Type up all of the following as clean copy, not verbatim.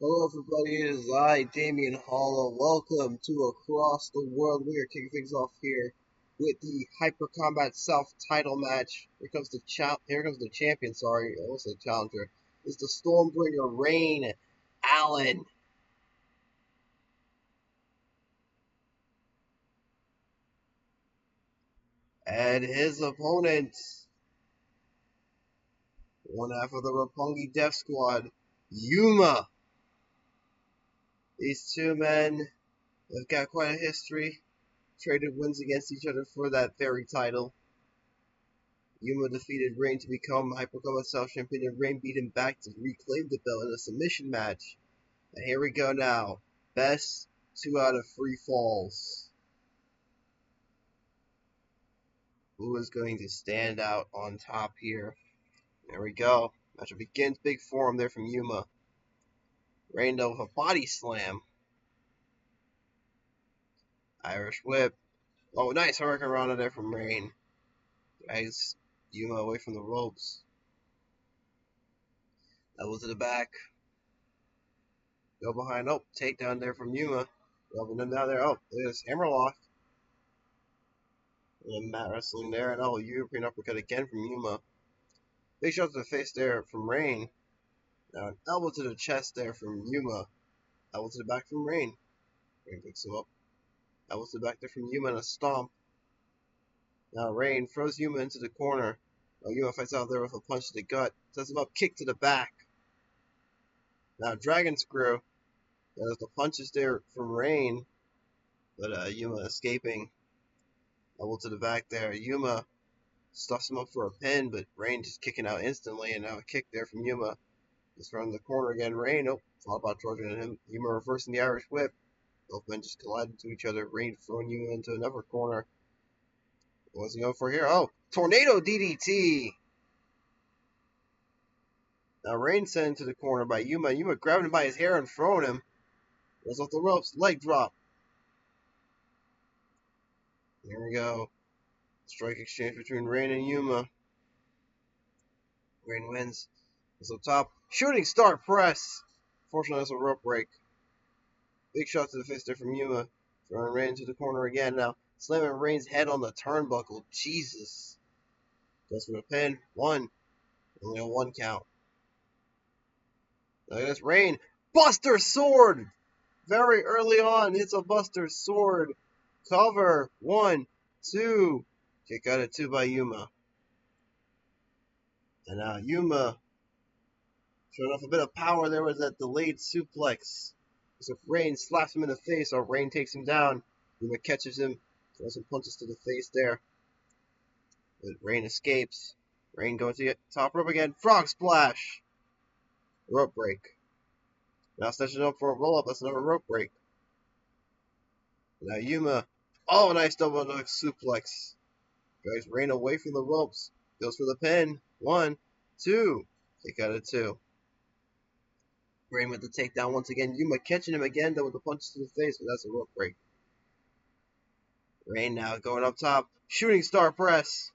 Hello everybody, it is I, Damian Hollow. Welcome to Across the World. We are kicking things off here with the Hyper Combat South title match. Here comes the champion, sorry, I almost said challenger. It's the Stormbringer Rain Allen. And his opponent, one half of the Roppongi Death Squad, YUMA. These two men have got quite a history. Traded wins against each other for that very title. Yuma defeated Rain to become Hypercoma South Champion, and Rain beat him back to reclaim the belt in a submission match. And here we go now. Best 2 out of 3 falls. Who is going to stand out on top here? There we go. Match begins. Big forearm there from Yuma. Rain with a body slam. Irish whip. Oh, nice Hurricane Rana there from Rain. Drags Yuma away from the ropes. Elbow to the back. Go behind. Oh, takedown there from Yuma. Rubbing him down there. Oh, there's Hammerlock. And Matt wrestling there. And oh, European uppercut again from Yuma. Big shot to the face there from Rain. Now an elbow to the chest there from Yuma. Elbow to the back from Rain. Rain picks him up. Elbow to the back there from Yuma and a stomp. Now Rain throws Yuma into the corner. Oh, Yuma fights out there with a punch to the gut. Sets him up, kick to the back. Now Dragon Screw. There's the punches there from Rain. But Yuma escaping. Elbow to the back there. Yuma stuffs him up for a pin, but Rain just kicking out instantly. And now a kick there from Yuma. Just from the corner again. Rain, thought about charging at him. Yuma reversing the Irish whip. Both men just collide into each other. Rain throwing Yuma into another corner. What's he going for here? Oh, Tornado DDT. Now Rain sent into the corner by Yuma. Yuma grabbing him by his hair and throwing him. Goes off the ropes. Leg drop. Here we go. Strike exchange between Rain and Yuma. Rain wins. It's up top. Shooting star press. Fortunately, that's a rope break. Big shot to the face there from Yuma. Throwing Rain to the corner again now. Slamming Rain's head on the turnbuckle. Jesus. Goes for the pin. 1. Only a 1 count. Look at this. Rain. Buster Sword. Very early on. Hits a Buster Sword. Cover. 1, 2. Kick out at 2 by Yuma. And now Yuma showing off a bit of power there with that delayed suplex. So Rain slaps him in the face, or Rain takes him down. Yuma catches him, throws some punches to the face there. But Rain escapes. Rain going to the top rope again. Frog splash. Rope break. Now snatching up for a roll up. That's another rope break. Now Yuma. Oh, nice double hook suplex. Drags Rain away from the ropes. Goes for the pin. 1, 2. Kick out at 2. Rain with the takedown once again. Yuma catching him again, though, with the punches to the face, but that's a rope break. Rain now going up top. Shooting star press.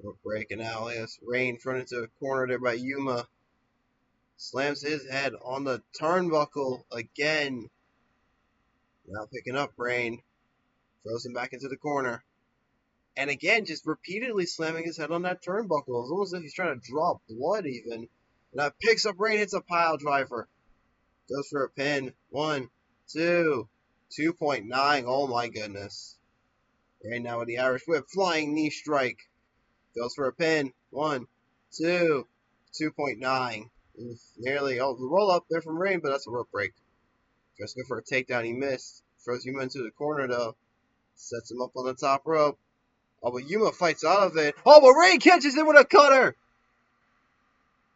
Rope break, and now yes, Rain thrown into a corner there by Yuma. Slams his head on the turnbuckle again. Now picking up Rain. Throws him back into the corner. And again, just repeatedly slamming his head on that turnbuckle. It's almost as if he's trying to draw blood even. Now picks up Rain, hits a pile driver. Goes for a pin. 1, 2. 2.9. Oh my goodness. Rain now with the Irish whip. Flying knee strike. Goes for a pin. 1, 2. 2.9. Nearly. Oh, the roll up there from Rain, but that's a rope break. Tries to go for a takedown. He missed. Throws Yuma into the corner though. Sets him up on the top rope. Oh, but Yuma fights out of it. Oh, but Rain catches him with a cutter.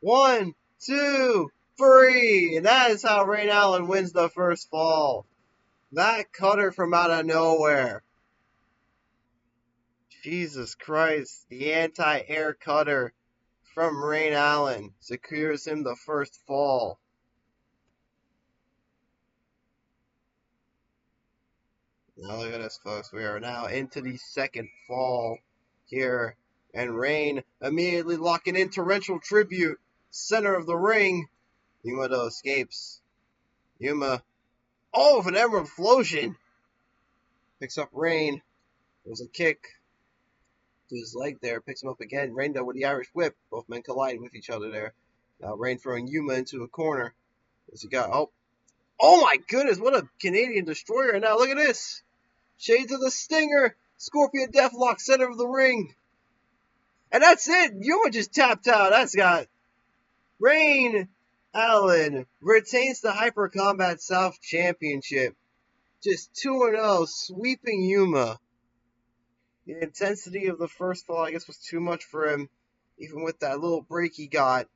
1, 2, 3. And that is how Rain Allen wins the first fall. That cutter from out of nowhere. Jesus Christ. The anti-air cutter from Rain Allen secures him the first fall. Now look at this, folks. We are now into the second fall here. And Rain immediately locking in torrential tribute. Center of the ring. Yuma though escapes. Yuma. Oh, with an emerald explosion! Picks up Rain. There's a kick to his leg there. Picks him up again. Rain though with the Irish whip. Both men collide with each other there. Now Rain throwing Yuma into a corner. There's a guy. Oh my goodness! What a Canadian destroyer! Now look at this. Shades of the Stinger. Scorpion Deathlock, center of the ring. And that's it. Yuma just tapped out. That's got Rain Allen retains the Hyper Combat South Championship. Just 2-0, sweeping Yuma. The intensity of the first fall, I guess, was too much for him. Even with that little break he got,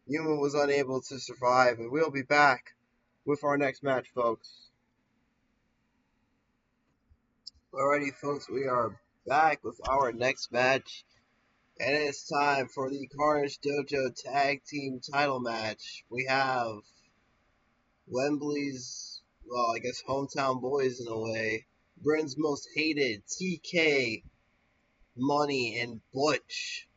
Yuma was unable to survive. And we'll be back with our next match, folks. Alrighty, folks, we are back with our next match. And it's time for the Carnage Dojo Tag Team title match. We have Wembley's, well, I guess hometown boys in a way. Britain's most hated, TK, Money, and Butch.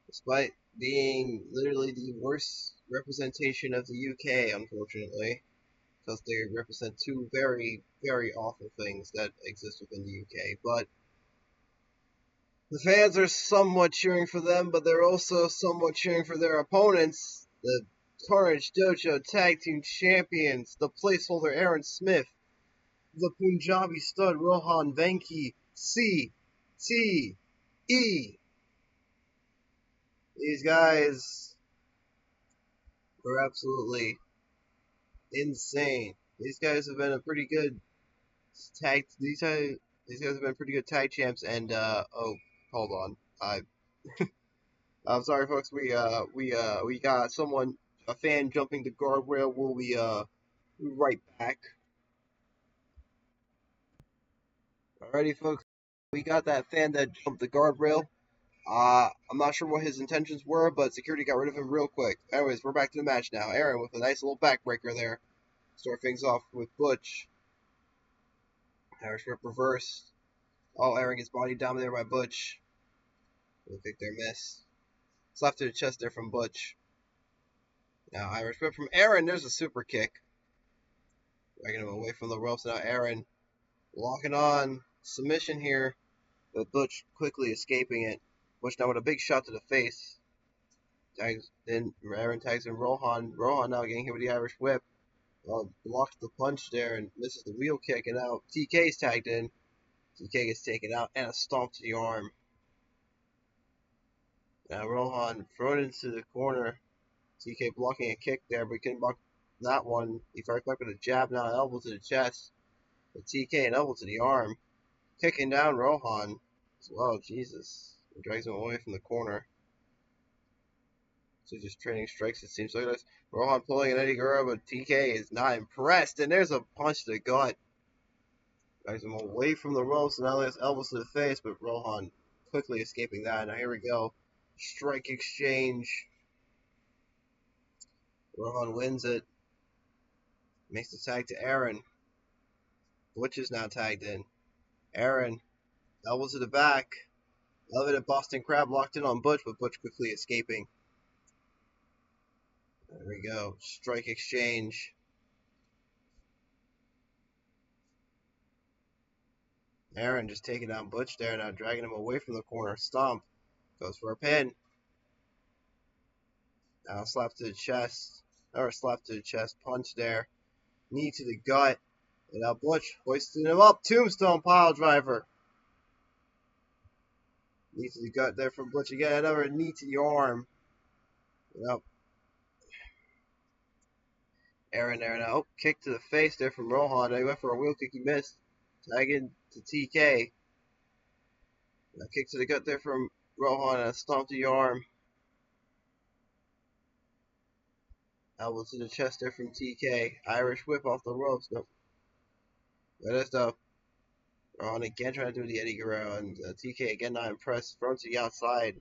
Despite being literally the worst representation of the UK, unfortunately. Because they represent two very, very awful things that exist within the UK. But the fans are somewhat cheering for them, but they're also somewhat cheering for their opponents, the Carnage Dojo Tag Team Champions, the placeholder Aaron Smith, the Punjabi stud Rohan Venki, C.T.E. These guys are absolutely insane. These guys have been a pretty good tag. These guys have been pretty good tag champs. And hold on, I'm sorry, folks. We got a fan jumping the guardrail. We'll be right back. Alrighty, folks. We got that fan that jumped the guardrail. I'm not sure what his intentions were, but security got rid of him real quick. Anyways, we're back to the match now. Aaron with a nice little backbreaker there. Start things off with Butch. Irish whip reverse. Oh, Aaron gets bodied down there by Butch. We'll take their miss. Slap to the chest there from Butch. Now Irish whip from Aaron. There's a super kick. Dragging him away from the ropes. Now Aaron locking on. Submission here. But Butch quickly escaping it. Butch now with a big shot to the face. Aaron tags in Rohan. Rohan now getting hit with the Irish whip. Blocks the punch there and misses the wheel kick. And now TK's tagged in. TK gets taken out and a stomp to the arm. Now Rohan thrown into the corner. TK blocking a kick there, but he couldn't block that one. He fired back with a jab, now an elbow to the chest. But TK an elbow to the arm. Kicking down Rohan as well, Jesus. He drags him away from the corner. So just trading strikes, it seems like this. Rohan pulling an Eddie Guerrero, but TK is not impressed. And there's a punch to the gut. Drags him away from the ropes, and now there's elbows to the face, but Rohan quickly escaping that. Now here we go. Strike exchange. Rohan wins it. Makes the tag to Aaron. Butch is now tagged in. Aaron, elbow to the back. Elevated Boston Crab locked in on Butch, but Butch quickly escaping. There we go. Strike exchange. Aaron just taking down Butch there, now dragging him away from the corner. Stomp. Goes for a pin. Now slap to the chest. Or slap to the chest. Punch there. Knee to the gut. And now Butch hoisting him up. Tombstone pile driver. Knee to the gut there from Butch again. Another knee to the arm. Yep. Aaron there now. Oh, kick to the face there from Rohan. He went for a wheel kick. He missed. Tagging to TK. Now kick to the gut there from Rohan. And a stomp to the arm. Elbow to the chest there from TK. Irish whip off the ropes. Nope. That is though. Rohan again trying to do the Eddie Guerrero. And TK again not impressed. Thrown to the outside.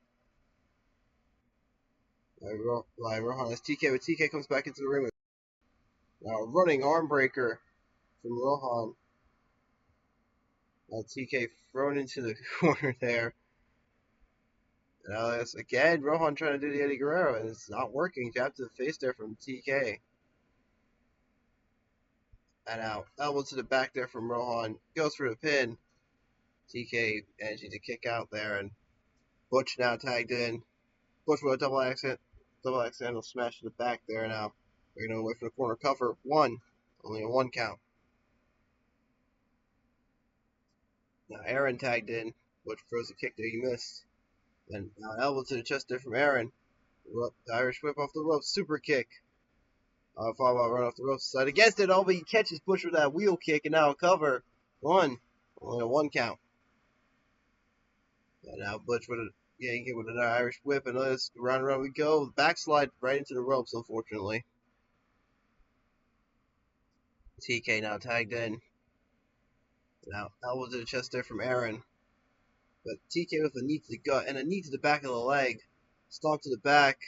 Rohan has TK, but TK comes back into the ring with now a running arm breaker from Rohan. Now TK thrown into the corner there. Now that's again Rohan trying to do the Eddie Guerrero, and it's not working. Jab to the face there from TK. And now elbow to the back there from Rohan. Goes for the pin. TK managing to kick out there, and Butch now tagged in. Butch with a double axe handle smash to the back there now. We're going to wait for the corner cover. One. Only a 1 count. Now Aaron tagged in. Butch throws a kick there, he missed. Then now an elbow to the chest there from Aaron. The Irish whip off the ropes, super kick. Followed by run off the ropes, side against it. Oh, but he catches Butch with that wheel kick, and now a cover. One. Only a 1 count. And now Butch with a yank it with an Irish whip, and let's round and round we go. Backslide right into the ropes, unfortunately. TK now tagged in. Now elbow to the chest there from Aaron. But TK with a knee to the gut and a knee to the back of the leg. Stomp to the back.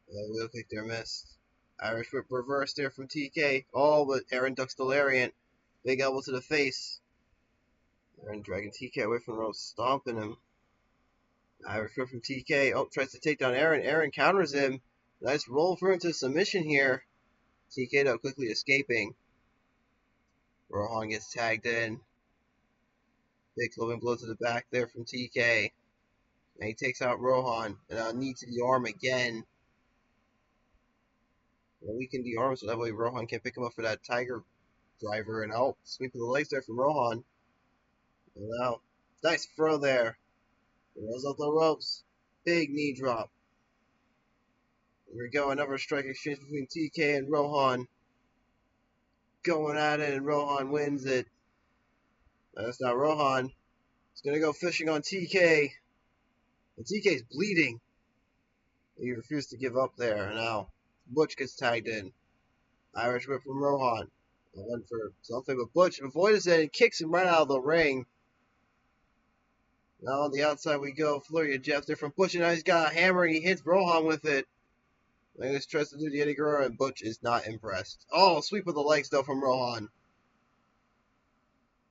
Wheel kick there missed. Irish whip reverse there from TK. Oh, but Aaron ducks the lariat. Big elbow to the face. Aaron dragging TK away from the ropes, stomping him. Irish whip from TK. Oh, tries to take down Aaron. Aaron counters him. Nice roll through into submission here. TK though quickly escaping. Rohan gets tagged in. Big clubbing blow to the back there from TK. And he takes out Rohan. And a knee to the arm again. Weaken the arm so that way Rohan can pick him up for that Tiger driver. And oh, sweep of the legs there from Rohan. And now, nice throw there. He rolls out the ropes. Big knee drop. Here we go, another strike exchange between TK and Rohan. Going at it, and Rohan wins it. That's not Rohan. He's going to go fishing on TK. And TK's bleeding. He refused to give up there. Now, Butch gets tagged in. Irish whip from Rohan. Went for something, but Butch avoids it and kicks him right out of the ring. Now on the outside we go. Flurry of jabs there from Butch, and now he's got a hammer and he hits Rohan with it. Magnus tries to do the Eddie Guerrero, and Butch is not impressed. Oh, sweep of the legs though from Rohan.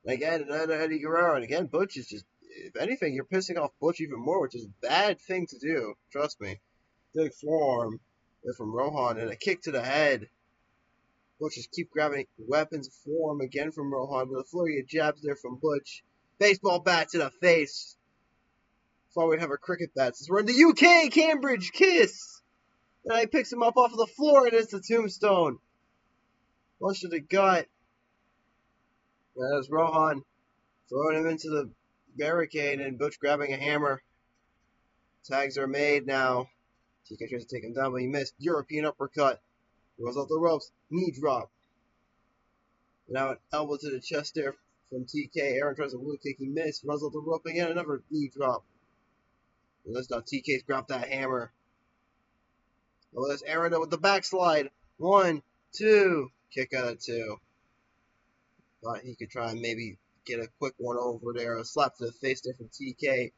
Again, another Eddie Guerrero, and again, Butch is just, if anything, you're pissing off Butch even more, which is a bad thing to do. Trust me. Big forearm there from Rohan, and a kick to the head. Butch just keep grabbing weapons form again from Rohan, with a flurry of jabs there from Butch. Baseball bat to the face. Thought we'd have a cricket bat since we're in the UK, Cambridge Kiss. And he picks him up off of the floor, and it's the tombstone. Punch to the gut. There's Rohan throwing him into the barricade, and Butch grabbing a hammer. Tags are made now. TK tries to take him down, but he missed. European uppercut. Rolls off the ropes. Knee drop. Now an elbow to the chest there from TK. Aaron tries a wheel kick. He missed. Runs off the rope again. Another knee drop. And let's now TK's grabbed that hammer. Oh, there's Aaron with the backslide. 1, 2. Kick out of 2. Thought he could try and maybe get a quick one over there. A slap to the face there from TK.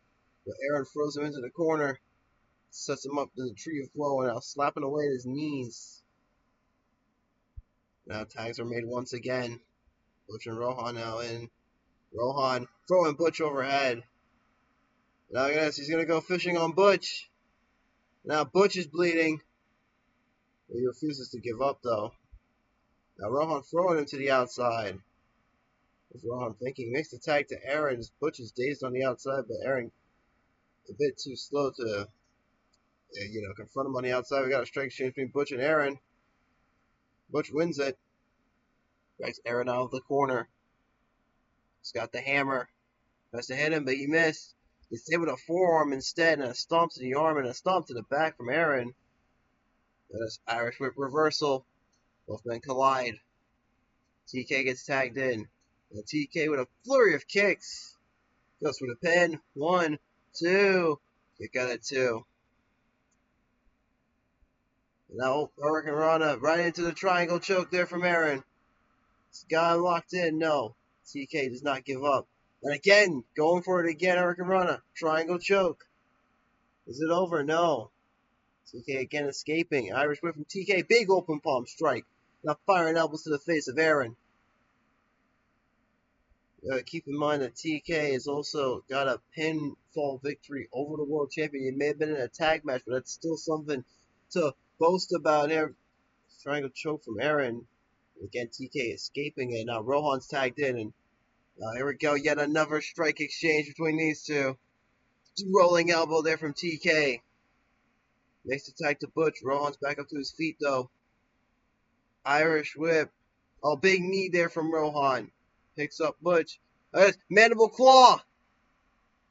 But Aaron throws him into the corner. Sets him up to the tree of flow, and now slapping away at his knees. Now tags are made once again. Butch and Rohan now in. Rohan throwing Butch overhead. Now he's going to go fishing on Butch. Now Butch is bleeding. He refuses to give up though. Now Rohan throwing him to the outside. What's Rohan thinking? Makes the tag to Aaron. Butch is dazed on the outside, but Aaron a bit too slow to confront him on the outside. We got a strike exchange between Butch and Aaron. Butch wins it. Drags Aaron out of the corner. He's got the hammer. Tries to hit him, but he missed. He's hit with a forearm instead, and a stomp to the arm and a stomp to the back from Aaron. There's Irish whip reversal. Both men collide. TK gets tagged in. And TK with a flurry of kicks. Goes for the pin. 1, 2. Kick out at 2. Now Hurricane Rana right into the triangle choke there from Aaron. This guy locked in. No. TK does not give up. And again, going for it again, Hurricane Rana. Triangle choke. Is it over? No. TK again escaping. Irish whip from TK. Big open palm strike. Now firing elbows to the face of Aaron. Keep in mind that TK has also got a pinfall victory over the world champion. It may have been in a tag match, but that's still something to boast about here. Triangle choke from Aaron. Again, TK escaping it. Now Rohan's tagged in, and here we go. Yet another strike exchange between these two. Rolling elbow there from TK. Makes the tag to Butch. Rohan's back up to his feet, though. Irish whip. Oh, big knee there from Rohan. Picks up Butch. Mandible claw.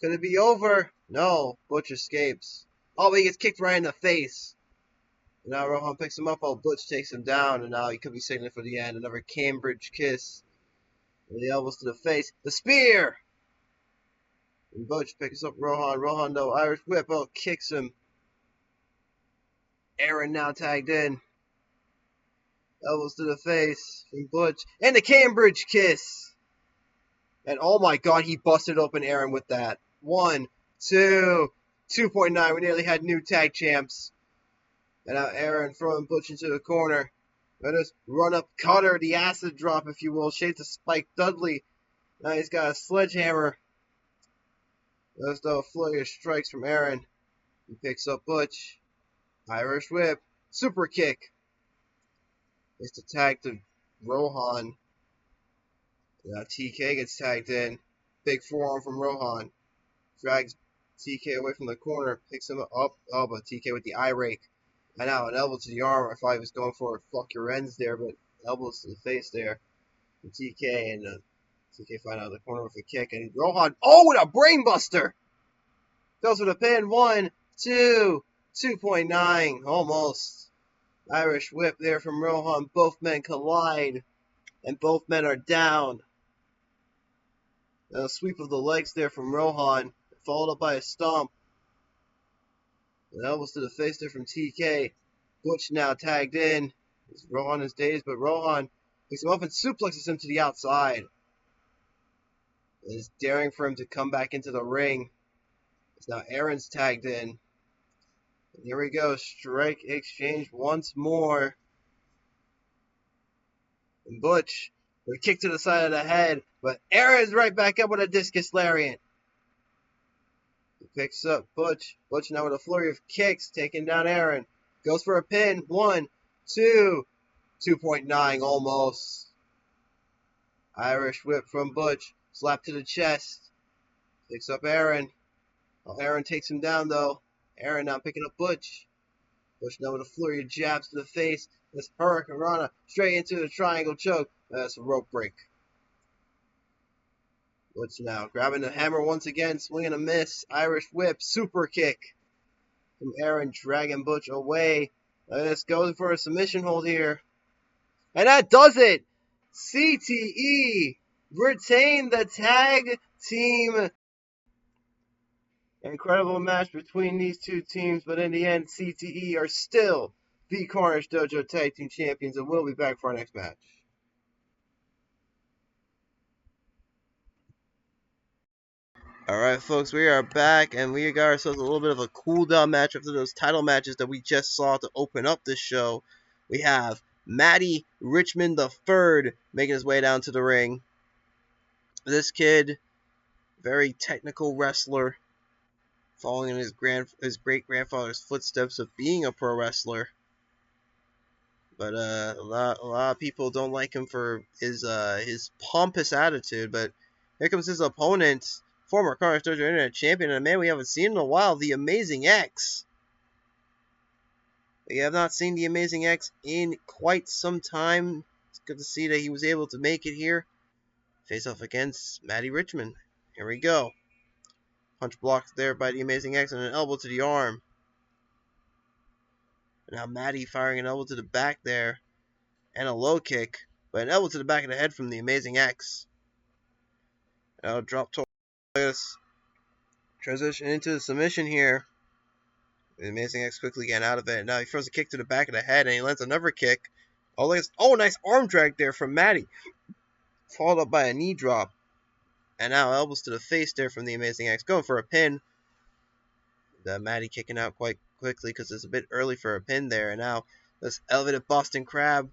Could it be over? No. Butch escapes. Oh, but he gets kicked right in the face. And now Rohan picks him up. Oh, Butch takes him down. And now he could be signaling for the end. Another Cambridge kiss. And the elbows to the face. The spear. And Butch picks up Rohan. Rohan, though, Irish whip. Oh, kicks him. Aaron now tagged in. Elbows to the face from Butch. And the Cambridge kiss. And oh my god, he busted open Aaron with that. 1, 2, 2.9. We nearly had new tag champs. And now Aaron throwing Butch into the corner. Let us run up Cutter, the acid drop, if you will. Shades of Spike Dudley. Now he's got a sledgehammer. There's a flurry of strikes from Aaron. He picks up Butch. Irish whip. Super kick. It's the tag to Rohan. Now TK gets tagged in. Big forearm from Rohan. Drags TK away from the corner. Picks him up. Oh, but TK with the eye rake. And now an elbow to the arm. I thought he was going for a fuck your ends there, but elbows to the face there. And TK and TK find out of the corner with a kick. And Rohan, oh, with a brainbuster! Goes with a pin. 1, 2, 2.9. Almost. Irish whip there from Rohan. Both men collide. And both men are down. A sweep of the legs there from Rohan. Followed up by a stomp. And elbows to the face there from TK. Butch now tagged in. Rohan is dazed, but Rohan picks him up and suplexes him to the outside. It is daring for him to come back into the ring. It's now Aaron's tagged in. And here we go. Strike exchange once more. And Butch with a kick to the side of the head. But Aaron's right back up with a discus lariat. He picks up Butch. Butch now with a flurry of kicks, taking down Aaron. Goes for a pin. 1, 2, 2.9 almost. Irish whip from Butch. Slap to the chest. Picks up Aaron. Well, Aaron takes him down, though. Aaron now picking up Butch. Butch now with a flurry of jabs to the face. This Hurricane Rana straight into the triangle choke. That's a rope break. Butch now grabbing the hammer once again. Swinging a miss. Irish whip. Super kick from Aaron, dragging Butch away. Let's go for a submission hold here. And that does it! C.T.E. retain the tag team. Incredible match between these two teams, but in the end, C.T.E. are still the Carnage Dojo Tag Team Champions, and we'll be back for our next match. Alright, folks, we are back, and we got ourselves a little bit of a cool-down match after those title matches that we just saw to open up this show. We have Matty Richmond III making his way down to the ring. This kid, very technical wrestler, following in his great-grandfather's footsteps of being a pro wrestler. But a lot of people don't like him for his pompous attitude. But here comes his opponent, former Carnage Dojo Internet Champion, and a man we haven't seen in a while, the Amazing X. We have not seen the Amazing X in quite some time. It's good to see that he was able to make it here. Face off against Matty Richmond. Here we go. Punch blocked there by the Amazing X and an elbow to the arm. Now Matty firing an elbow to the back there. And a low kick. But an elbow to the back of the head from the Amazing X. Now drop this. Transition into the submission here. The Amazing X quickly getting out of it. Now he throws a kick to the back of the head and he lands another kick. Oh, nice arm drag there from Matty. Followed up by a knee drop. And now elbows to the face there from the Amazing X. Going for a pin. Matty kicking out quite quickly because it's a bit early for a pin there. And now this elevated Boston Crab.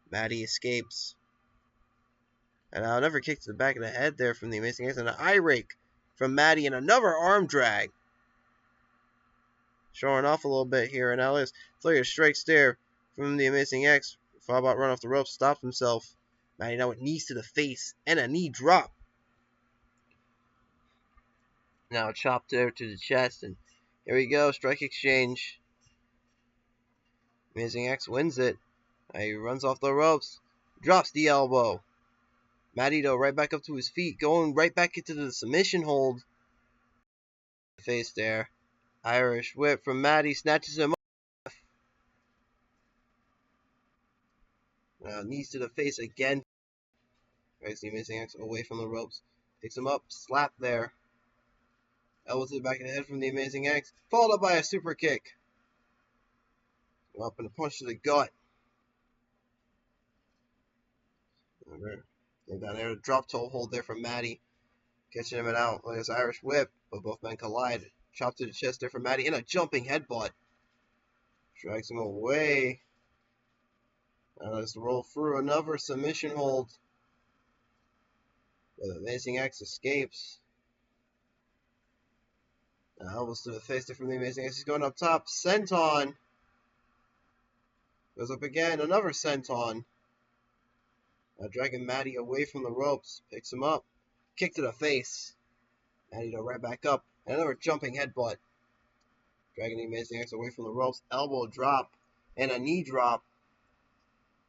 Matty escapes. And another kick to the back of the head there from the Amazing X, and an eye rake from Matty, and another arm drag. Showing off a little bit here, and Alice flurry of strikes there from the Amazing X. Fallbot run off the ropes, stops himself. Matty now with knees to the face and a knee drop. Now chopped there to the chest, and here we go, strike exchange. Amazing X wins it. He runs off the ropes, drops the elbow. Matty though right back up to his feet, going right back into the submission hold. Face there. Irish whip from Matty, snatches him up. Knees to the face again. Drags the Amazing X away from the ropes. Picks him up, slap there. Elbow to the back of the head from the Amazing X. Followed up by a super kick. Up and a punch to the gut. And down there, drop toe hold there from Matty. Catching him out with his Irish whip, but both men collide. Chop to the chest there from Matty, and a jumping headbutt. Drags him away. Now let's roll through another submission hold. The Amazing X escapes. Now elbows to the face there from the Amazing X. He's going up top. Senton. Goes up again. Another senton. Dragging Matty away from the ropes. Picks him up. Kick to the face. Matty right back up. Another jumping headbutt. Dragging the Amazing X away from the ropes. Elbow drop. And a knee drop.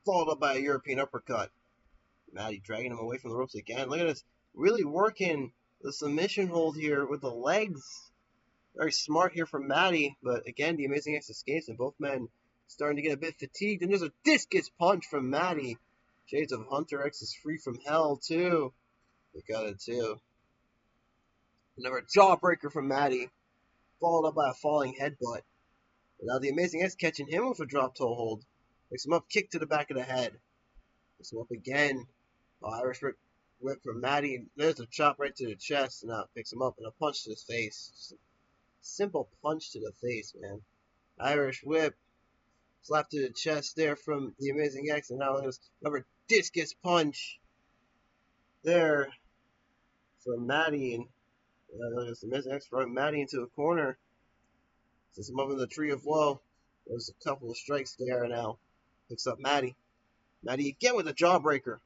Followed up by a European uppercut. Matty dragging him away from the ropes again. Look at this. Really working the submission hold here with the legs. Very smart here from Matty. But again, the Amazing X escapes, and both men starting to get a bit fatigued. And there's a discus punch from Matty. Shades of Hunter X is free from hell, too. They got it, too. Another jawbreaker from Matty. Followed up by a falling headbutt. And now the Amazing X catching him with a drop toe hold. Picks him up, kick to the back of the head. Picks him up again. Irish whip from Matty. And there's a chop right to the chest. And now picks him up and a punch to his face. Just a simple punch to the face, man. Irish whip. Slap to the chest there from the Amazing X. And now there's another discus punch there from Matty. And there's the Amazing X throwing Matty into a corner. Sets him up in the tree of woe. There's a couple of strikes there now. Picks up Matty. Matty again with a jawbreaker.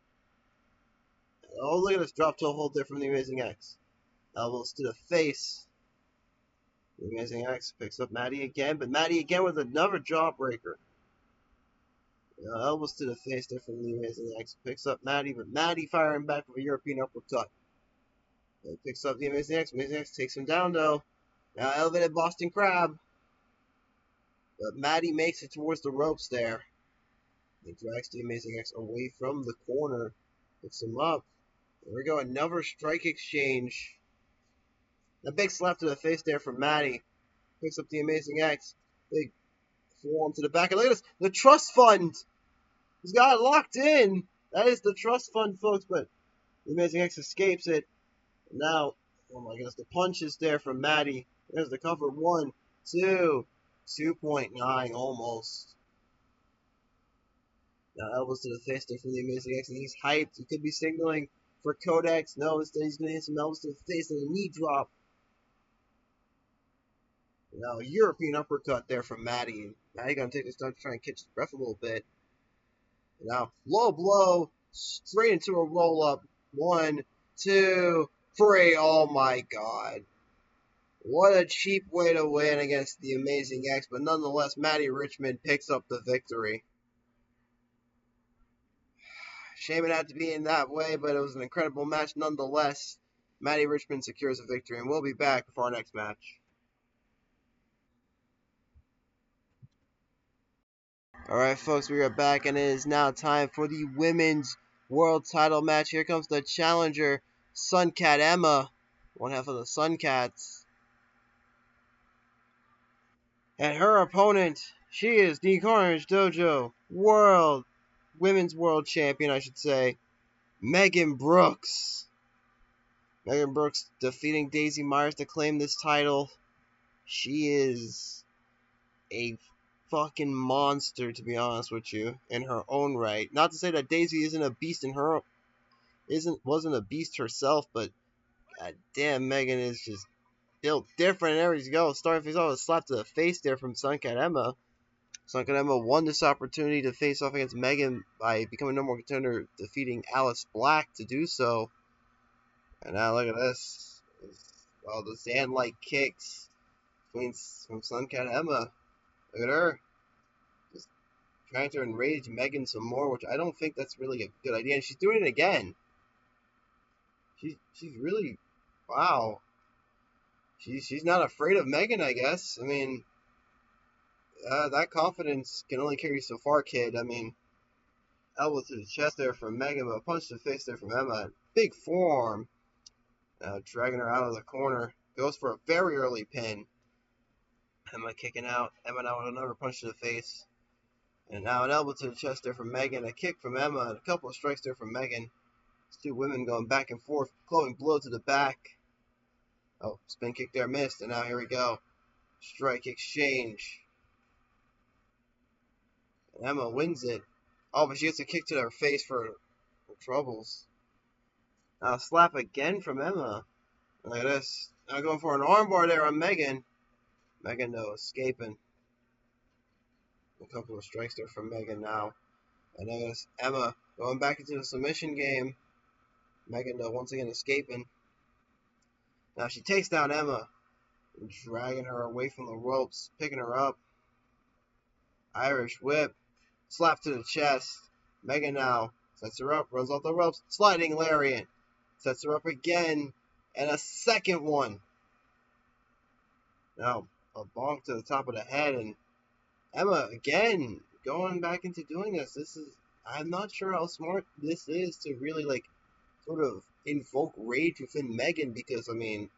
Oh, look at this drop toe hold there from the Amazing X. Elbows to the face. The Amazing X picks up Matty again, but Matty again with another jawbreaker. Elbows to the face there from the Amazing X. Picks up Matty, but Matty firing back with a European uppercut. He picks up the Amazing X. Amazing X takes him down though. Now elevated Boston Crab. But Matty makes it towards the ropes there. He drags the Amazing X away from the corner. Picks him up. There we go. Another strike exchange. A big slap to the face there from Matty. Picks up the Amazing X. Big forearm to the back. And look at this. The trust fund. He's got it locked in. That is the trust fund, folks. But the Amazing X escapes it. And now, oh my goodness, the punches there from Matty. There's the cover. 1, 2. 2.9 almost. Now elbows to the face there from the Amazing X, and he's hyped. He could be signaling for Codex. No, instead he's going to hit some elbows to the face and a knee drop. Now a European uppercut there from Matty. Matty going to take this time to try and catch his breath a little bit. Now low blow, straight into a roll up. 1, 2, 3. Oh my God. What a cheap way to win against the Amazing X, but nonetheless, Matty Richmond picks up the victory. Shame it had to be in that way, but it was an incredible match nonetheless. Matty Richmond secures a victory, and we'll be back for our next match. Alright, folks, we are back, and it is now time for the women's world title match. Here comes the challenger, Suncat Emma, one half of the Suncats. And her opponent, she is the Carnage Dojo women's world champion, I should say, Megan Brooks. Megan Brooks defeating Daisy Myers to claim this title. She is a fucking monster, to be honest with you, in her own right. Not to say that Daisy isn't a beast in her wasn't a beast herself, but god damn, Megan is just built different. There you go. Starting face off with a slap to the face there from Suncat Emma. Suncat Emma won this opportunity to face off against Megan by becoming number one contender, defeating Alice Black to do so. And now look at this. Well, the sand-like kicks from Suncat Emma. Look at her. Just trying to enrage Megan some more, which I don't think that's really a good idea. And she's doing it again. She's really, wow. She's not afraid of Megan, I guess. I mean, that confidence can only carry you so far, kid. I mean, elbow to the chest there from Megan, but a punch to the face there from Emma. Big forearm. Dragging her out of the corner. Goes for a very early pin. Emma kicking out. Emma now with another punch to the face. And now an elbow to the chest there from Megan. A kick from Emma. And a couple of strikes there from Megan. These two women going back and forth. Glowing blow to the back. Oh, spin kick there missed. And now here we go. Strike exchange. And Emma wins it. Oh, but she gets a kick to her face for troubles. Now slap again from Emma. Look at this. Now going for an armbar there on Megan. Megan, though, escaping. A couple of strikes there from Megan now. And notice Emma going back into the submission game. Megan, though, once again escaping. Now she takes down Emma. And dragging her away from the ropes. Picking her up. Irish whip. Slap to the chest. Megan now sets her up. Runs off the ropes. Sliding lariat. Sets her up again. And a second one. Now a bonk to the top of the head, and Emma again going back into doing this. I'm not sure how smart this is to really like sort of invoke rage within Megan, because I mean,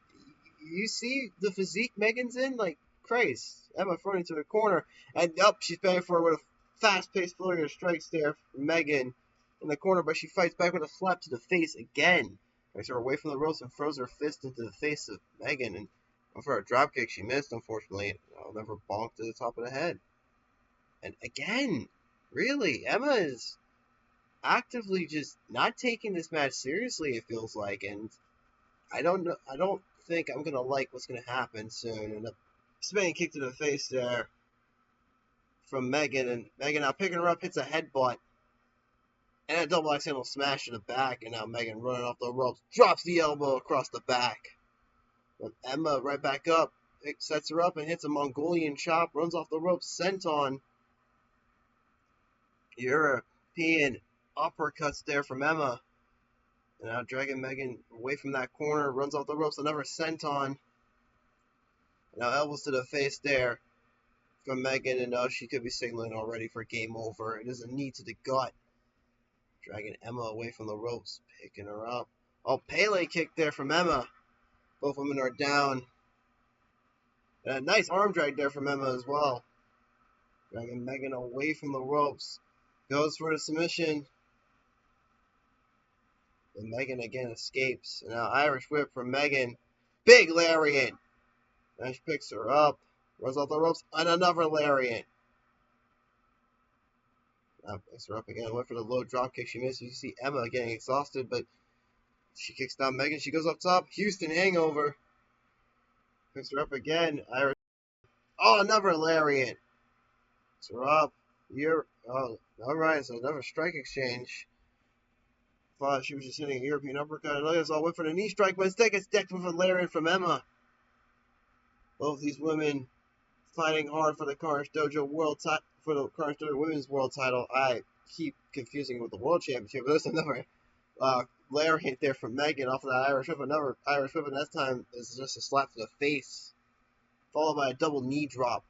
you see the physique Megan's in, like Christ. Emma thrown into the corner, and she's banging for her with a fast-paced flurry of strikes there from Megan in the corner, but she fights back with a slap to the face again. Takes her away from the ropes and throws her fist into the face of Megan, and for a dropkick, she missed, unfortunately. Never bonked to the top of the head. And again, really, Emma is actively just not taking this match seriously, it feels like. And I don't think I'm going to like what's going to happen soon. And a spinning kick to the face there from Megan. And Megan now picking her up, hits a headbutt. And a double axe handle smash to the back. And now Megan running off the ropes, drops the elbow across the back. But Emma right back up, sets her up and hits a Mongolian chop, runs off the ropes, senton. European uppercuts there from Emma. And now dragging Megan away from that corner, runs off the ropes, another senton. Now elbows to the face there from Megan, and she could be signaling already for game over. It is a knee to the gut. Dragging Emma away from the ropes, picking her up. Oh, Pele kick there from Emma. Both women are down. And a nice arm drag there from Emma as well. Dragging Megan away from the ropes. Goes for the submission. And Megan again escapes. And now Irish whip from Megan. Big lariat. Now she picks her up. Runs off the ropes. And another lariat. Now picks her up again. Went for the low drop kick. She misses. You see Emma getting exhausted, but she kicks down Megan. She goes up top. Houston hangover. Picks her up again. Irish. Oh, another lariat. Picks her up. Alright, so another strike exchange. Thought she was just hitting a European uppercut. Look, it's all went for the knee strike, but instead gets decked with a lariat from Emma. Both these women fighting hard for the Carnage Dojo for the Carnage Dojo Women's World Title. I keep confusing with the World Championship, but there's another lariat there from Megan off of that Irish whip. Another Irish whip, and that time is just a slap to the face, followed by a double knee drop.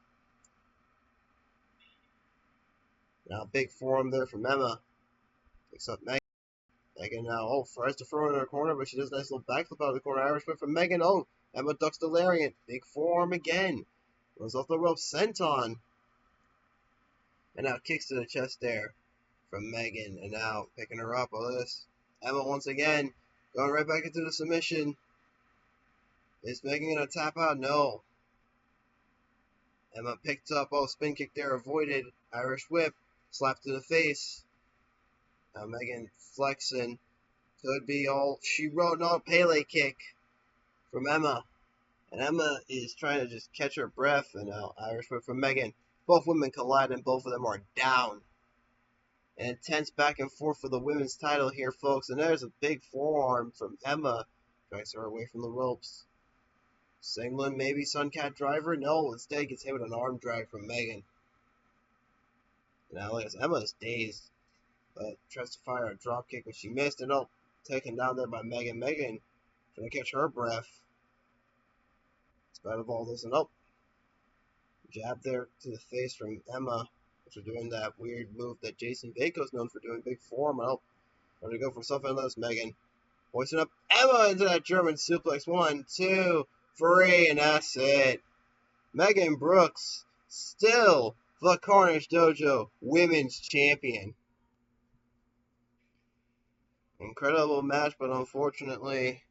Now big forearm there from Emma. Picks up Megan. Megan now, tries to throw her in her corner, but she does a nice little backflip out of the corner. Irish whip from Megan. Emma ducks the lariat. Big forearm again. Runs off the rope. Senton. And now kicks to the chest there from Megan. And now picking her up. This. Emma once again going right back into the submission. Is Megan going to tap out? No. Emma picked up. Spin kick there avoided. Irish whip. Slap to the face. Now Megan flexing. Could be all she wrote. No, Pele kick from Emma. And Emma is trying to just catch her breath. And now Irish whip from Megan. Both women collide and both of them are down. An intense back and forth for the women's title here, folks. And there's a big forearm from Emma. Drags her away from the ropes. Singling, maybe Suncat driver? No, instead gets hit with an arm drag from Megan. Now Emma is dazed, but tries to fire a drop kick, but she missed it. Oh, taken down there by Megan. Megan trying to catch her breath. In spite of all this, and oh, jab there to the face from Emma, after doing that weird move that Jason Baco's known for doing, big form. Oh, trying to go for something else. Megan hoisting up Emma into that German suplex. 1, 2, 3, and that's it. Megan Brooks, still the Carnage Dojo Women's Champion. Incredible match, but unfortunately,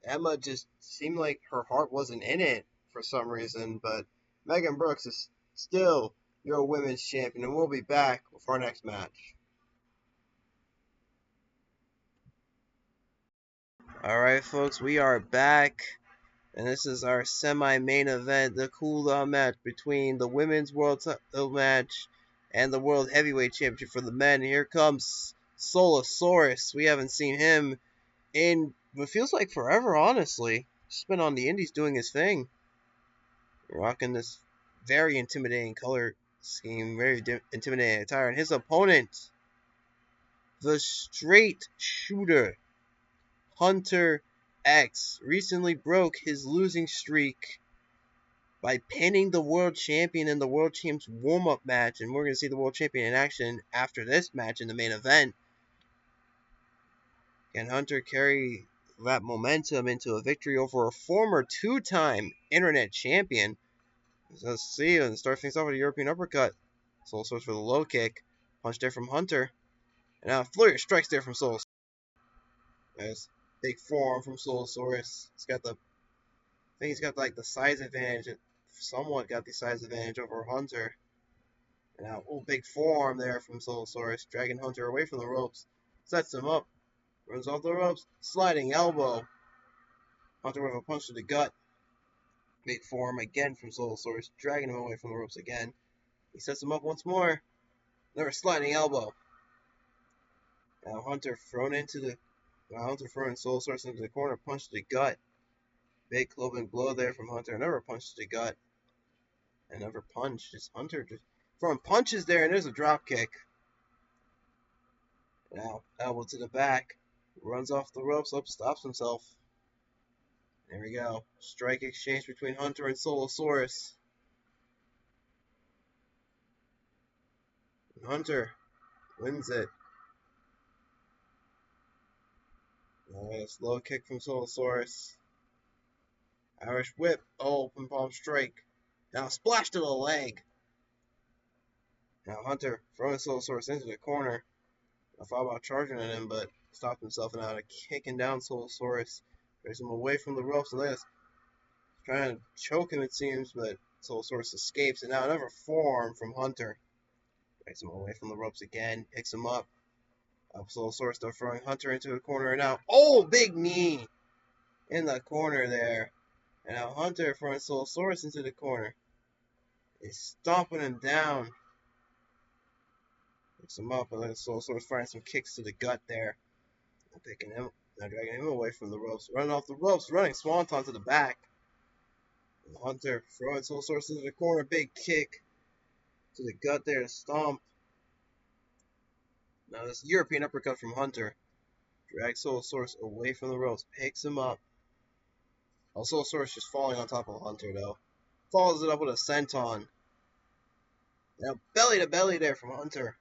Emma just seemed like her heart wasn't in it for some reason. But Megan Brooks is still your Women's Champion, and we'll be back with our next match. Alright, folks, we are back. And this is our semi-main event, the cool-down match between the Women's World Title match and the World Heavyweight Championship for the men. Here comes Soulasaurus. We haven't seen him in what feels like forever, honestly. He's been on the indies doing his thing. Rocking this very intimidating color scheme, very intimidating attire. And his opponent, the straight shooter, Hunter X, recently broke his losing streak by pinning the world champion in the world champ's warm-up match, and we're going to see the world champion in action after this match in the main event. Can Hunter carry that momentum into a victory over a former two-time internet champion? Let's see, and start things off with a European uppercut. Soulasaurus for the low kick. Punch there from Hunter. And now a flurry of strikes there from Soulasaurus. Nice big forearm from Soulasaurus. I think he's got like the size advantage. Somewhat got the size advantage over Hunter. And now, big forearm there from Soulasaurus, dragging Hunter away from the ropes. Sets him up. Runs off the ropes. Sliding elbow. Hunter with a punch to the gut. Big forearm again from Soulasaurus, dragging him away from the ropes again. He sets him up once more. Another sliding elbow. Now Hunter throwing Soulasaurus into the corner, punch to the gut. Big clubbing blow there from Hunter. Another punch to the gut. Another punch. Just Hunter just throwing punches there, and there's a drop kick. Now elbow to the back. Runs off the ropes, stops himself. There we go. Strike exchange between Hunter and Soulasaurus. Hunter wins it. Nice low kick from Soulasaurus. Irish whip. Open palm strike. Now splash to the leg. Now Hunter throwing Soulasaurus into the corner. I thought about charging at him, but stopped himself and out of kicking down Soulasaurus. Drags him away from the ropes and this. Trying to choke him, it seems, but Soulasaurus escapes. And now another forearm from Hunter. Drags him away from the ropes again. Picks him up. Soulasaurus still throwing Hunter into the corner. And now, big knee in the corner there. And now Hunter throwing Soulasaurus into the corner. He's stomping him down. Picks him up, and then Soulasaurus firing some kicks to the gut there. Now dragging him away from the ropes. Running off the ropes, running Swanton to the back. And Hunter throwing Soulasaurus into the corner. Big kick to the gut there to stomp. Now this European uppercut from Hunter. Drags Soulasaurus away from the ropes. Picks him up. Soulasaurus just falling on top of Hunter though. Follows it up with a senton. Now belly to belly there from Hunter.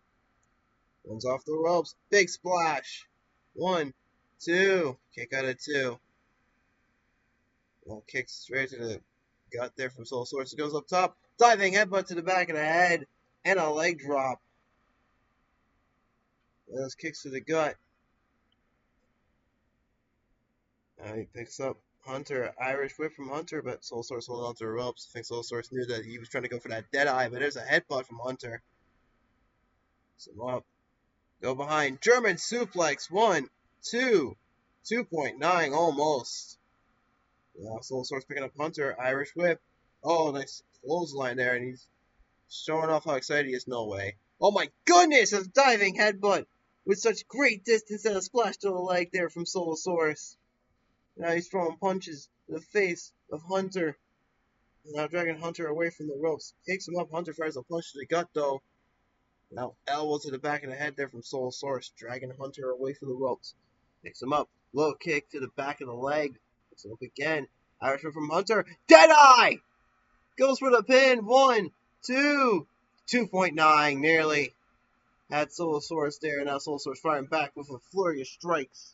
Runs off the ropes. Big splash. 1, 2. Kick out of 2. Well, kicks straight to the gut there from Soulasaurus. It goes up top. Diving headbutt to the back of the head. And a leg drop. Those kicks to the gut. Now he picks up Hunter. Irish whip from Hunter, but Soulasaurus holding onto the ropes. I think Soulasaurus knew that he was trying to go for that dead eye, but there's a headbutt from Hunter. Sum up. Go behind. German suplex. 1, 2. 2.9 almost. Yeah, Soulasaurus picking up Hunter. Irish whip. Oh, nice clothesline there, and he's showing off how excited he is. No way. Oh my goodness! A diving headbutt with such great distance and a splash to the leg there from Soulasaurus. Now he's throwing punches in the face of Hunter. Now dragging Hunter away from the ropes. Kicks him up. Hunter fires a punch to the gut though. Now elbow to the back of the head there from Soulasaurus, dragging Hunter away from the ropes. Picks him up. Low kick to the back of the leg. Picks him up again. Irishman from Hunter. Deadeye! Goes for the pin. 1, 2. 2.9 nearly. Had Soulasaurus there. Now Soulasaurus firing back with a flurry of strikes.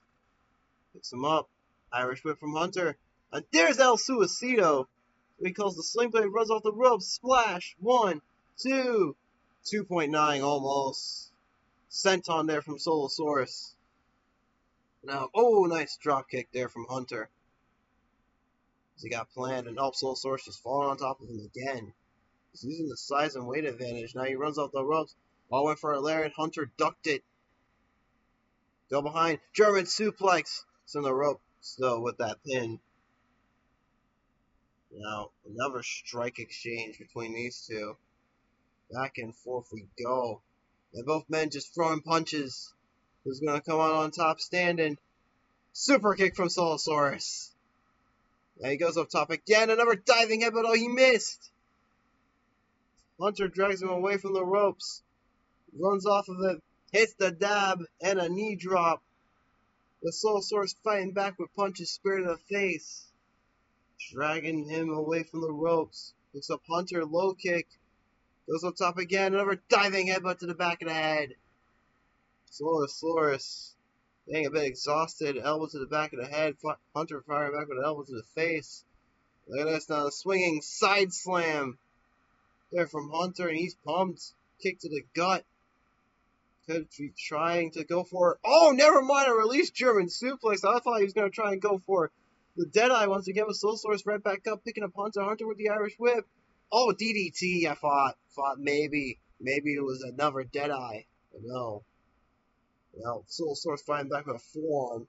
Picks him up. Irish whip from Hunter. And there's El Suicido. He calls the sling blade, runs off the ropes. Splash. 1, 2. 2.9 almost. Senton there from Soulasaurus. Now, oh, nice drop kick there from Hunter. As he got planned, and Soulasaurus just falling on top of him again. He's using the size and weight advantage. Now he runs off the ropes. Ball went for a lariat. Hunter ducked it. Go behind. German suplex. It's in the rope still with that pin. Now, another strike exchange between these two. Back and forth we go. And both men just throwing punches. Who's going to come out on top standing? Super kick from Soulasaurus. And he goes up top again. Another diving headbutt. Oh, he missed. Hunter drags him away from the ropes. Runs off of it. Hits the dab and a knee drop. The Soulasaurus fighting back with punches speared in the face. Dragging him away from the ropes. Picks up Hunter. Low kick. Goes up top again. Another diving headbutt to the back of the head. Soulasaurus getting a bit exhausted. Elbow to the back of the head. Hunter firing back with an elbow to the face. Look at this now. The swinging side slam there from Hunter. And he's pumped. Kick to the gut. Could be trying to go for it. Oh, never mind. A release German suplex. I thought he was going to try and go for the Deadeye once again with Soulasaurus right back up. Picking up Hunter. Hunter with the Irish whip. Oh, DDT, I thought maybe it was another Deadeye. But no. Well, Soulasaurus fighting back with a forearm.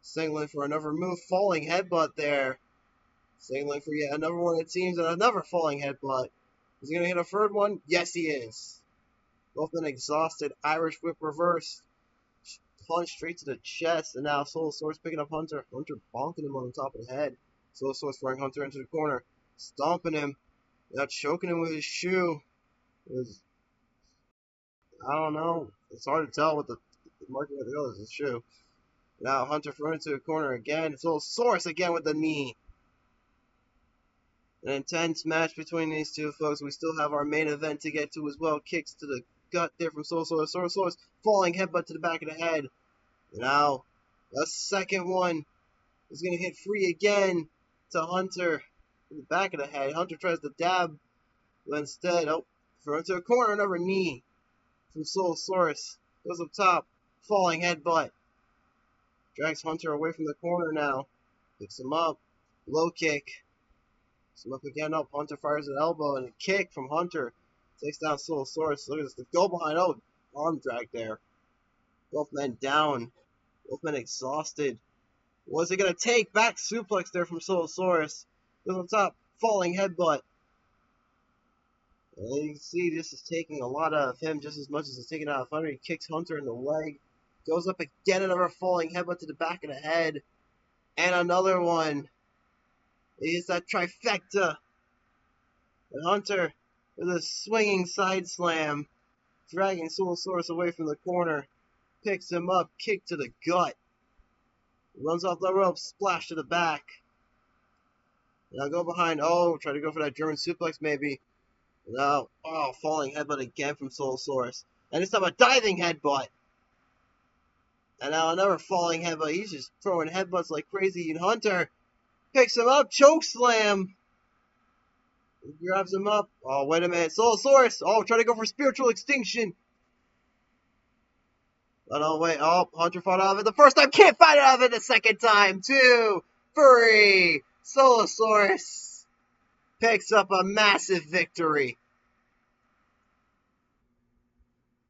Signaling for another move. Falling headbutt there. Signaling for yet another one, it seems, and another falling headbutt. Is he going to hit a third one? Yes, he is. Both men exhausted. Irish whip reverse. Punch straight to the chest. And now Soulasaurus picking up Hunter. Hunter bonking him on the top of the head. Soulasaurus throwing Hunter into the corner. Stomping him. Now choking him with his shoe. I don't know. It's hard to tell what the marking of the other is his shoe. Now Hunter thrown into the corner again. Soulasaurus again with the knee. An intense match between these two folks. We still have our main event to get to as well. Kicks to the gut there from Soulasaurus. Soulasaurus falling headbutt to the back of the head. Now the second one is going to hit free again to Hunter. In the back of the head. Hunter tries to dab, but instead, throw into a corner, another knee from Soulasaurus. Goes up top, falling headbutt. Drags Hunter away from the corner now. Picks him up, low kick. Picks him up again. Hunter fires an elbow and a kick from Hunter. Takes down Soulasaurus. Look at this, the go behind. Oh, arm drag there. Both men down. Both men exhausted. What's it going to take? Back suplex there from Soulasaurus. Goes on top, falling headbutt. And you can see this is taking a lot out of him just as much as it's taking out of Hunter. He kicks Hunter in the leg. Goes up again, another falling headbutt to the back of the head. And another one. It's that trifecta. And Hunter with a swinging side slam. Dragging Soulasaurus away from the corner. Picks him up, kick to the gut. Runs off the rope, splash to the back. Now go behind. Oh, try to go for that German suplex maybe. No. Oh, falling headbutt again from Soulasaurus. And this time a diving headbutt. And now another falling headbutt. He's just throwing headbutts like crazy. And Hunter picks him up. Choke slam. He grabs him up. Oh, wait a minute. Soulasaurus. Oh, try to go for spiritual extinction. Oh, no, wait. Oh, Hunter fought out of it the first time. Can't fight out of it the second time. 2, 3. Soulasaurus picks up a massive victory.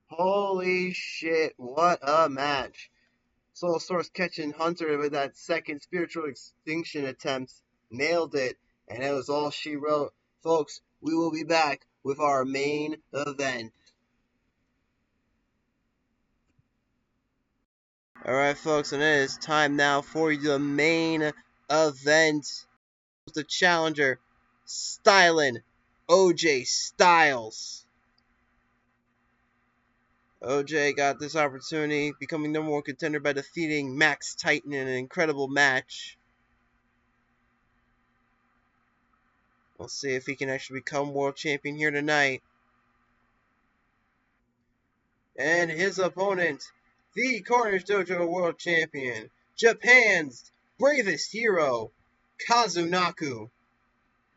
Holy shit, what a match. Soulasaurus catching Hunter with that second spiritual extinction attempt. Nailed it. And that was all she wrote. Folks, we will be back with our main event. Alright, folks, and it is time now for the main event. The challenger, Stylin' OJ Styles. OJ got this opportunity, becoming number one contender by defeating Max Titan in an incredible match. We'll see if he can actually become world champion here tonight. And his opponent, the Carnage Dojo world champion, Japan's bravest hero, Kazu Naku.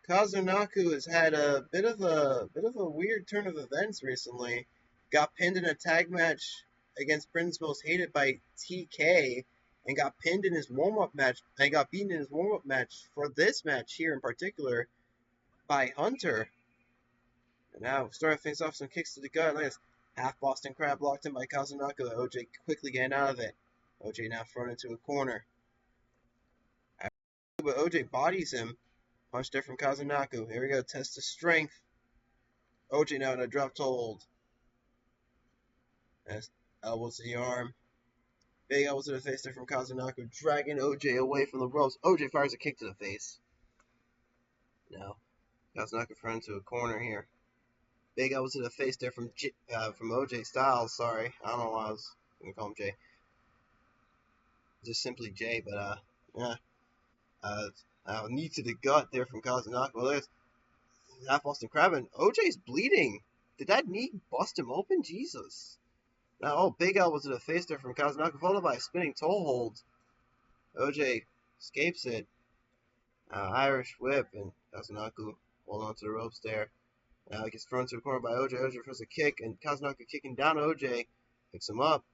Kazu Naku has had a bit of a weird turn of events recently. Got pinned in a tag match against Britain's Most Hated by TK, and got pinned in his warm-up match, and got beaten in his warm-up match for this match here in particular by Hunter. And now starting things off, some kicks to the gut. Look at this. Half Boston Crab locked in by Kazu Naku. OJ quickly getting out of it. OJ now thrown into a corner. But OJ bodies him. Punch there from Kazu Naku. Here we go. Test of strength. OJ now in a drop toe hold. As elbows to the arm. Big elbows to the face there from Kazu Naku, dragging OJ away from the ropes. OJ fires a kick to the face. Now, Kazu Naku thrown into a corner here. Big elbows to the face there from OJ Styles. Sorry, I don't know why I was gonna call him Jay. Just simply Jay, but yeah. Knee to the gut there from Kazu Naku. Well, there's half Boston Crab, and OJ's bleeding. Did that knee bust him open? Jesus. Now, big elbow to the face there from Kazu Naku, followed by a spinning toe hold. OJ escapes it. Irish whip, and Kazu Naku holding on to the ropes there. Now he gets thrown to the corner by OJ. OJ throws a kick, and Kazu Naku kicking down OJ. Picks him up.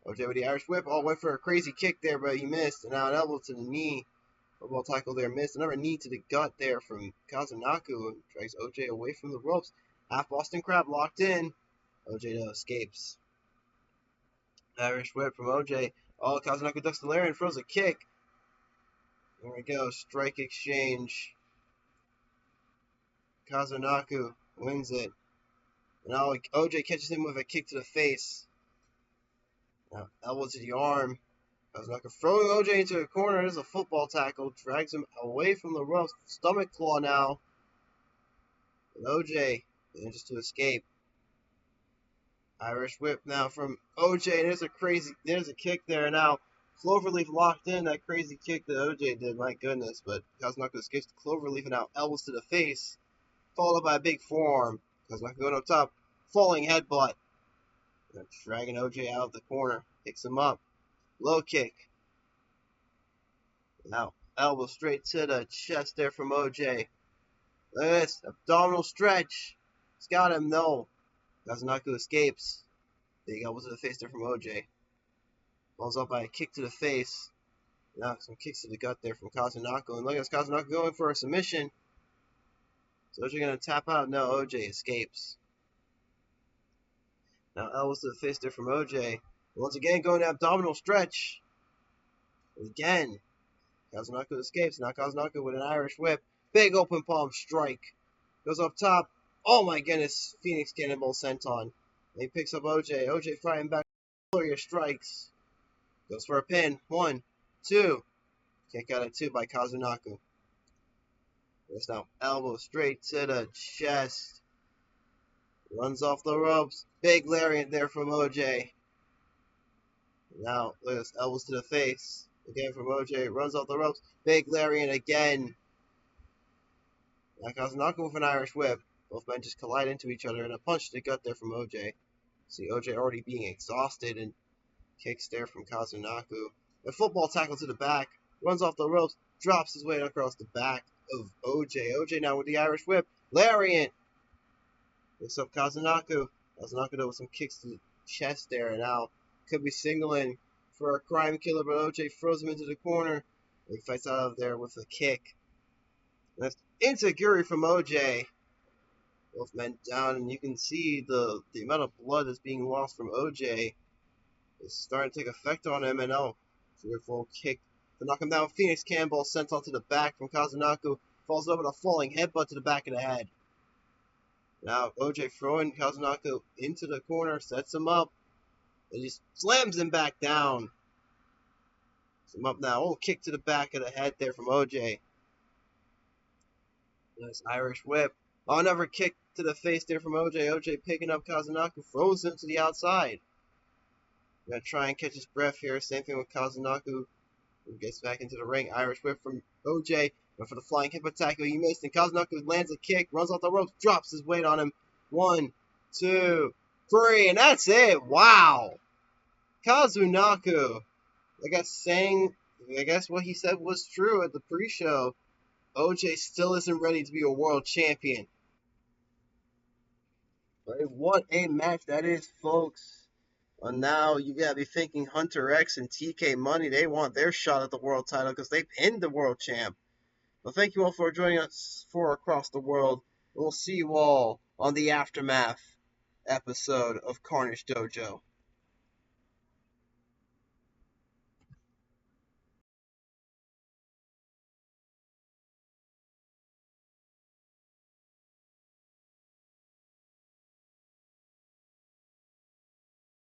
OJ with the Irish whip. Went for a crazy kick there, but he missed. And now an elbow to the knee. Football tackle there missed. Another knee to the gut there from Kazu Naku. And drags OJ away from the ropes. Half Boston Crab locked in. OJ though escapes. Irish whip from OJ. Kazu Naku ducks the lariat and throws a kick. There we go. Strike exchange. Kazu Naku wins it. Now OJ catches him with a kick to the face. Now elbow to the arm. Kazu Naku throwing OJ into a corner. There's a football tackle. Drags him away from the ropes. Stomach claw now. And OJ manages to escape. Irish whip now from OJ. There's a kick there now. Cloverleaf locked in. That crazy kick that OJ did. My goodness. But Kazu Naku escapes the Cloverleaf, and now elbows to the face. Followed by a big forearm. Kazu Naku going up top. Falling headbutt. And dragging OJ out of the corner. Picks him up. Low kick. Now elbow straight to the chest there from OJ. Look at this. Abdominal stretch. It's got him, no. Kazu Naku escapes. Big elbow to the face there from OJ. Falls up by a kick to the face. Now some kicks to the gut there from Kazu Naku. And look at this, Kazu Naku going for a submission. Is OJ going to tap out? No, OJ escapes. Now elbows to the face there from OJ. Once again going to abdominal stretch. And again. Kazu Naku escapes. Now Kazu Naku with an Irish whip. Big open palm strike. Goes up top. Oh my goodness, Phoenix Cannonball senton. And he picks up OJ. OJ fighting back. Warrior strikes. Goes for a pin. 1, 2. Kick out at 2 by Kazu Naku. There's now elbow straight to the chest. Runs off the ropes. Big lariat there from OJ. Now, look at this. Elbows to the face. Again from OJ. Runs off the ropes. Big lariat again. Now Kazu Naku with an Irish whip. Both men just collide into each other, and a punch to the gut there from OJ. See OJ already being exhausted, and kicks there from Kazu Naku. A football tackle to the back. Runs off the ropes. Drops his weight across the back of OJ. OJ now with the Irish whip. Lariat. Picks up Kazu Naku. Kazu Naku with some kicks to the chest there, and now could be signaling for a crime killer, but OJ throws him into the corner. He fights out of there with a kick. That's Insiguri from OJ. Both men down, and you can see the amount of blood that's being lost from OJ is starting to take effect on him. And now Fearful kick to knock him down. Phoenix Cannonball sent onto the back from Kazu Naku. Falls over a falling headbutt to the back of the head. Now OJ throwing Kazu Naku into the corner, sets him up, and just slams him back down. Sets him up now. Oh, kick to the back of the head there from OJ. Nice Irish whip. Oh, another kick to the face there from OJ. OJ picking up Kazu Naku, throws him to the outside. Gonna try and catch his breath here. Same thing with Kazu Naku. Gets back into the ring. Irish whip from OJ. Went for the flying hip attack. He missed. And Kazu Naku lands a kick. Runs off the ropes. Drops his weight on him. 1, 2, 3. And that's it. Wow. Kazu Naku. I guess what he said was true at the pre-show. OJ still isn't ready to be a world champion. Right? What a match that is, folks. And now you gotta be thinking Hunter X and TK Money, they want their shot at the world title because they pinned the world champ. Well, thank you all for joining us for Across the World. We'll see you all on the Aftermath episode of Carnage Dojo.